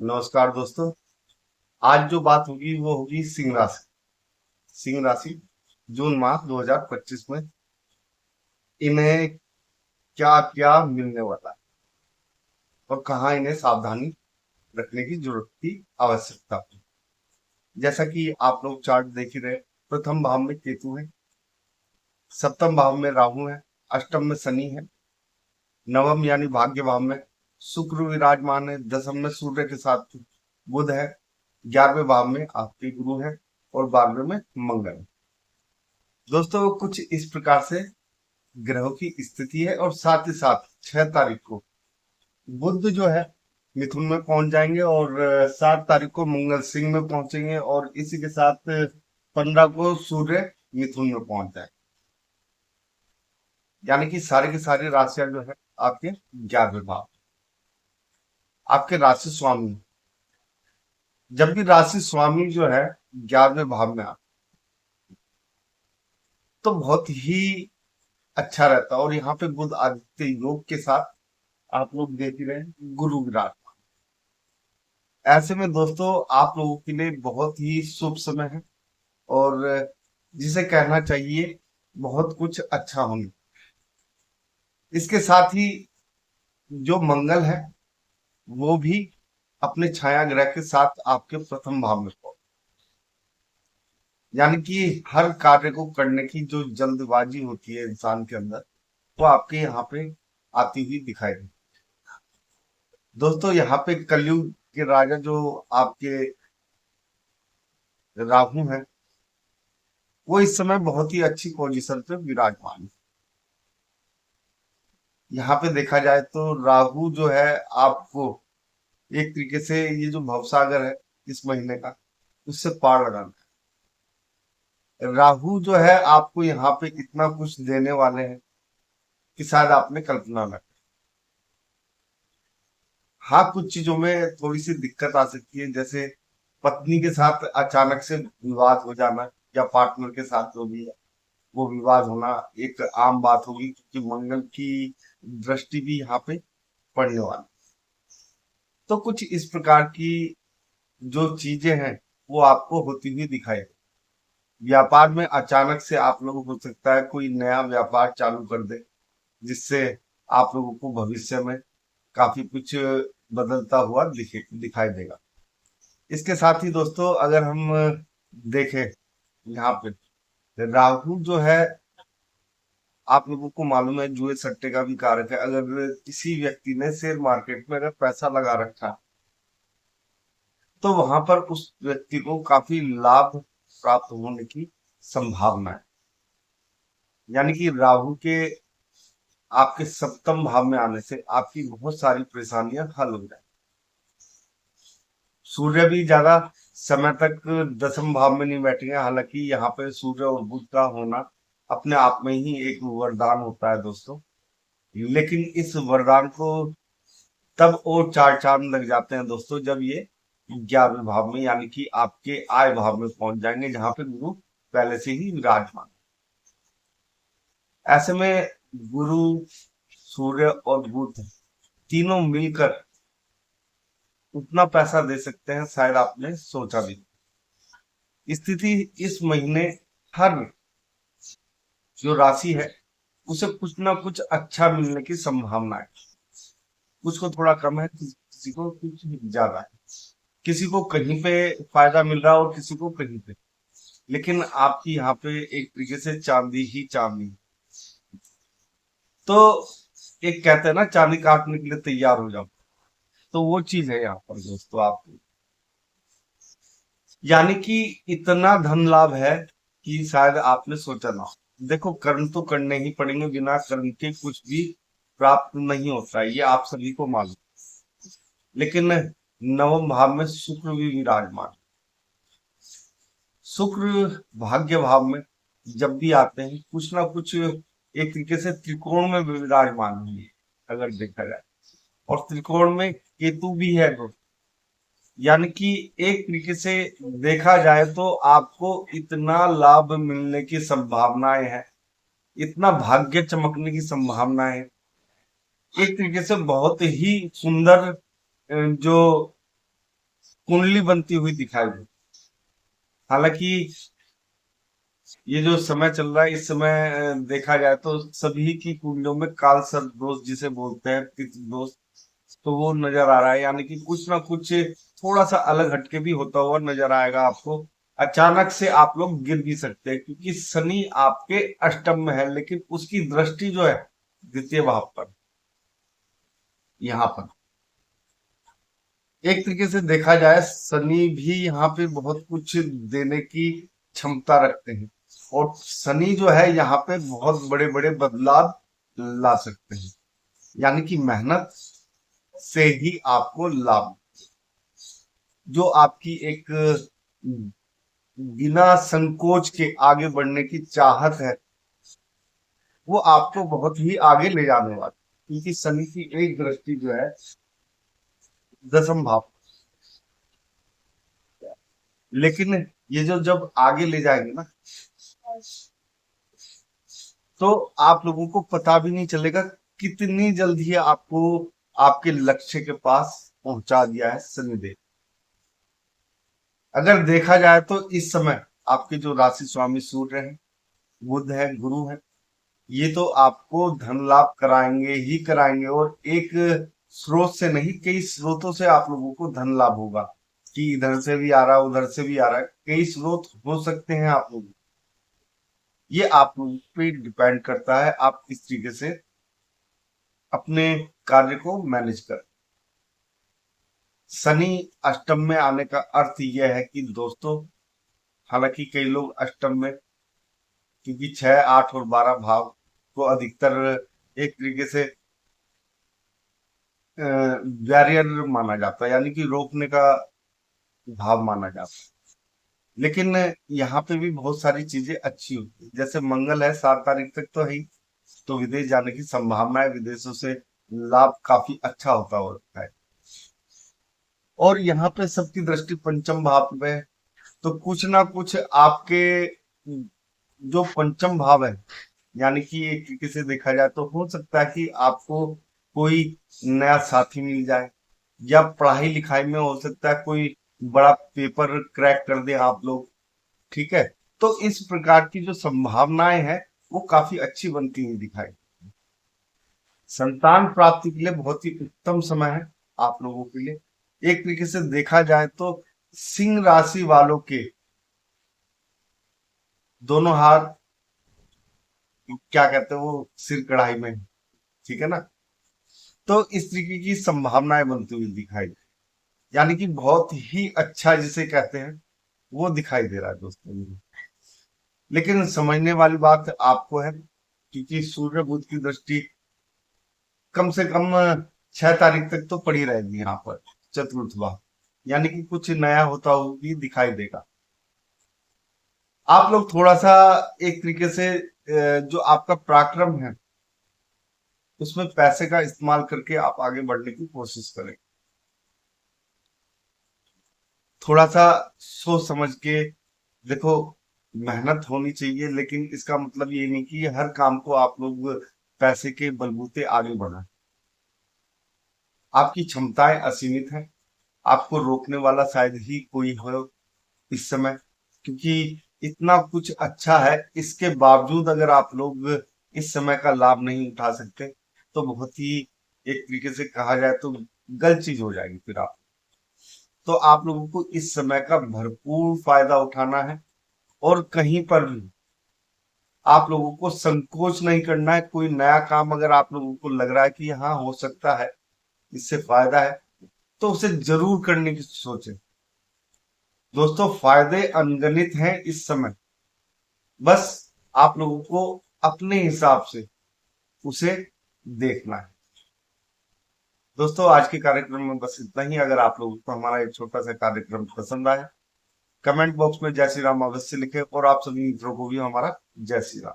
नमस्कार दोस्तों। आज जो बात होगी वो होगी सिंह राशि। सिंह राशि जून माह 2025 में इन्हें क्या क्या मिलने वाला है और कहाँ इन्हें सावधानी रखने की जरूरत की आवश्यकता है। जैसा कि आप लोग चार्ट देख ही रहे, प्रथम भाव में केतु है, सप्तम भाव में राहु है, अष्टम में शनि है, नवम यानी भाग्य भाव में शुक्र विराजमान है, दसम में सूर्य के साथ बुध है, 11वें भाव में आपके गुरु है और 12वें में मंगल है। दोस्तों कुछ इस प्रकार से ग्रहों की स्थिति है और साथ ही साथ 6 तारीख को बुध जो है मिथुन में पहुंच जाएंगे और 7 तारीख को मंगल सिंह में पहुंचेंगे और इसी के साथ 15 को सूर्य मिथुन में पहुंच जाए। यानी कि सारे के सारे राशियां जो है आपके 11वें भाव, आपके राशि स्वामी। जब भी राशि स्वामी जो है 11वें भाव में आता तो बहुत ही अच्छा रहता है। और यहाँ पे बुध आदित्य योग के साथ आप लोग देख ही रहे हैं गुरु विराट। ऐसे में दोस्तों आप लोगों के लिए बहुत ही शुभ समय है और जिसे कहना चाहिए बहुत कुछ अच्छा होने। इसके साथ ही जो मंगल है वो भी अपने छाया ग्रह के साथ आपके प्रथम भाव में पहुंचे। यानी कि हर कार्य को करने की जो जल्दबाजी होती है इंसान के अंदर वो आपके यहाँ पे आती हुई दिखाई दे। दोस्तों यहाँ पे कलयुग के राजा जो आपके राहु हैं वो इस समय बहुत ही अच्छी पोजीशन पे विराजमान है। यहाँ पे देखा जाए तो राहु जो है आपको एक तरीके से ये जो भवसागर है इस महीने का उससे पार लगाना है। राहु जो है आपको यहाँ पे इतना कुछ देने वाले हैं कि शायद आपने कल्पना न की। हाँ कुछ चीजों में थोड़ी सी दिक्कत आ सकती है, जैसे पत्नी के साथ अचानक से विवाद हो जाना या पार्टनर के साथ जो भी है वो विवाद होना एक आम बात होगी, क्योंकि मंगल की दृष्टि भी यहाँ पे पड़ने वाली। तो कुछ इस प्रकार की जो चीजें हैं वो आपको होती हुई दिखाई दे। व्यापार में अचानक से आप लोगों को हो सकता है कोई नया व्यापार चालू कर दे जिससे आप लोगों को भविष्य में काफी कुछ बदलता हुआ दिखाई देगा। इसके साथ ही दोस्तों अगर हम देखें यहाँ पे राहु जो है आप लोगों को मालूम है जुए सट्टे का भी कारक है। अगर किसी व्यक्ति ने शेयर मार्केट में अगर पैसा लगा रखा है तो वहां पर उस व्यक्ति को काफी लाभ प्राप्त होने की संभावना है। यानी कि राहु के आपके सप्तम भाव में आने से आपकी बहुत सारी परेशानियां हल हो जाए। सूर्य भी ज्यादा समय तक दसम भाव में नहीं बैठेंगे, हालांकि यहाँ पे सूर्य और बुध का होना अपने आप में ही एक वरदान होता है दोस्तों। लेकिन इस वरदान को तब और चार चांद लग जाते हैं दोस्तों जब ये 11वें भाव में यानी कि आपके आय भाव में पहुंच जाएंगे जहां पे गुरु पहले से ही विराजमान। ऐसे में गुरु सूर्य और बुध तीनों मिलकर उतना पैसा दे सकते हैं शायद आपने सोचा भी नहीं। स्थिति इस महीने हर जो राशि है उसे कुछ ना कुछ अच्छा मिलने की संभावना है। कुछ को थोड़ा कम है, किसी को कुछ ज्यादा है, किसी को कहीं पे फायदा मिल रहा है और किसी को कहीं पे। लेकिन आपकी यहाँ पे एक तरीके से चांदी ही चांदी। तो एक कहते हैं ना चांदी काटने के लिए तैयार हो जाओ, तो वो चीज है यहाँ पर दोस्तों आपको। यानी कि इतना धन लाभ है कि शायद आपने सोचा ना हो। देखो कर्म तो करने ही पड़ेंगे, बिना कर्म के कुछ भी प्राप्त नहीं होता है, ये आप सभी को मालूम। लेकिन नवम भाव में शुक्र भी विराजमान। शुक्र भाग्य भाव में जब भी आते हैं कुछ ना कुछ एक तरीके से त्रिकोण में विराजमान होंगे अगर देखा जाए। और त्रिकोण में केतु भी है तो यानी कि एक तरीके से देखा जाए तो आपको इतना लाभ मिलने की संभावनाएं है, इतना भाग्य चमकने की संभावनाएं है। एक तरीके से बहुत ही सुंदर जो कुंडली बनती हुई दिखाई दे। हालांकि ये जो समय चल रहा है, इस समय देखा जाए तो सभी की कुंडलियों में काल सर्प दोष जिसे बोलते हैं, पितृ दोष, तो वो नजर आ रहा है। यानी कि कुछ ना कुछ थोड़ा सा अलग हटके भी होता हुआ नजर आएगा आपको। अचानक से आप लोग गिर भी सकते हैं, क्योंकि शनि आपके अष्टम में है, लेकिन उसकी दृष्टि जो है द्वितीय भाव पर, यहाँ पर एक तरीके से देखा जाए शनि भी यहाँ पे बहुत कुछ देने की क्षमता रखते हैं। और शनि जो है यहाँ पे बहुत बड़े बड़े बदलाव ला सकते हैं। यानी कि मेहनत से ही आपको लाभ, जो आपकी एक बिना संकोच के आगे बढ़ने की चाहत है, वो आपको बहुत ही आगे ले जाने वाली। क्योंकि शनि की एक दृष्टि जो है दसम भाव, लेकिन ये जो जब आगे ले जाएंगे ना, तो आप लोगों को पता भी नहीं चलेगा कितनी जल्दी आपको आपके लक्ष्य के पास पहुंचा दिया है शनिदेव। अगर देखा जाए तो इस समय आपके जो राशि स्वामी सूर्य है, बुध है, गुरु है, ये तो आपको धन लाभ कराएंगे ही कराएंगे। और एक स्रोत से नहीं, कई स्रोतों से आप लोगों को धन लाभ होगा। कि इधर से भी आ रहा है, उधर से भी आ रहा है, कई स्रोत हो सकते हैं आप लोग। ये आप लोगों पे डिपेंड करता है, आप किस तरीके से अपने कार्य को मैनेज कर। शनि अष्टम में आने का अर्थ यह है कि दोस्तों, हालांकि कई लोग अष्टम में, क्योंकि 6, 8 और 12 भाव को अधिकतर एक तरीके से बैरियर माना जाता है, यानी कि रोकने का भाव माना जाता है। लेकिन यहाँ पे भी बहुत सारी चीजें अच्छी होती है। जैसे मंगल है 7 तारीख तक तो है ही, तो विदेश जाने की संभावना है, विदेशों से लाभ काफी अच्छा होता है। और यहाँ पे सबकी दृष्टि पंचम भाव में है, तो कुछ ना कुछ आपके जो पंचम भाव है, यानी कि एक तरीके से देखा जाए तो हो सकता है कि आपको कोई नया साथी मिल जाए, या पढ़ाई लिखाई में हो सकता है कोई बड़ा पेपर क्रैक कर दे आप लोग। ठीक है, तो इस प्रकार की जो संभावनाएं हैं वो काफी अच्छी बनती हुई दिखाई। संतान प्राप्ति के लिए बहुत ही उत्तम समय है आप लोगों के लिए। एक तरीके से देखा जाए तो सिंह राशि वालों के दोनों हाथ, क्या कहते हैं वो, सिर कढ़ाई में, ठीक है ना। तो इस तरीके की संभावनाएं बनती हुई दिखाई, यानी कि बहुत ही अच्छा जिसे कहते हैं वो दिखाई दे रहा है दोस्तों मुझे। लेकिन समझने वाली बात आपको है, क्योंकि सूर्य बुध की दृष्टि कम से कम 6 तारीख तक तो पड़ी रहेगी यहाँ पर, चतुर्थ भाव, यानी कि कुछ नया होता हुआ भी दिखाई देगा। आप लोग थोड़ा सा एक तरीके से जो आपका पराक्रम है उसमें पैसे का इस्तेमाल करके आप आगे बढ़ने की कोशिश करें। थोड़ा सा सोच समझ के देखो, मेहनत होनी चाहिए, लेकिन इसका मतलब ये नहीं कि हर काम को आप लोग पैसे के बलबूते आगे बढ़ाएं। आपकी क्षमताएं असीमित हैं, आपको रोकने वाला शायद ही कोई हो इस समय, क्योंकि इतना कुछ अच्छा है, इसके बावजूद अगर आप लोग इस समय का लाभ नहीं उठा सकते, तो बहुत ही एक तरीके से कहा जाए तो गलत चीज हो जाएगी फिर आप। तो आप लोगों को इस समय का भरपूर फायदा उठाना है, और कहीं पर भी आप लोगों को संकोच नहीं करना है। कोई नया काम अगर आप लोगों को लग रहा है कि हाँ हो सकता है, इससे फायदा है, तो उसे जरूर करने की सोचें। दोस्तों, फायदे अनगणित हैं इस समय, बस आप लोगों को अपने हिसाब से उसे देखना है। दोस्तों, आज के कार्यक्रम में बस इतना ही। अगर आप लोगों को हमारा एक छोटा सा कार्यक्रम पसंद आया, कमेंट बॉक्स में जय श्री राम अवश्य लिखें, और आप सभी मित्रों को भी हमारा जय श्री राम।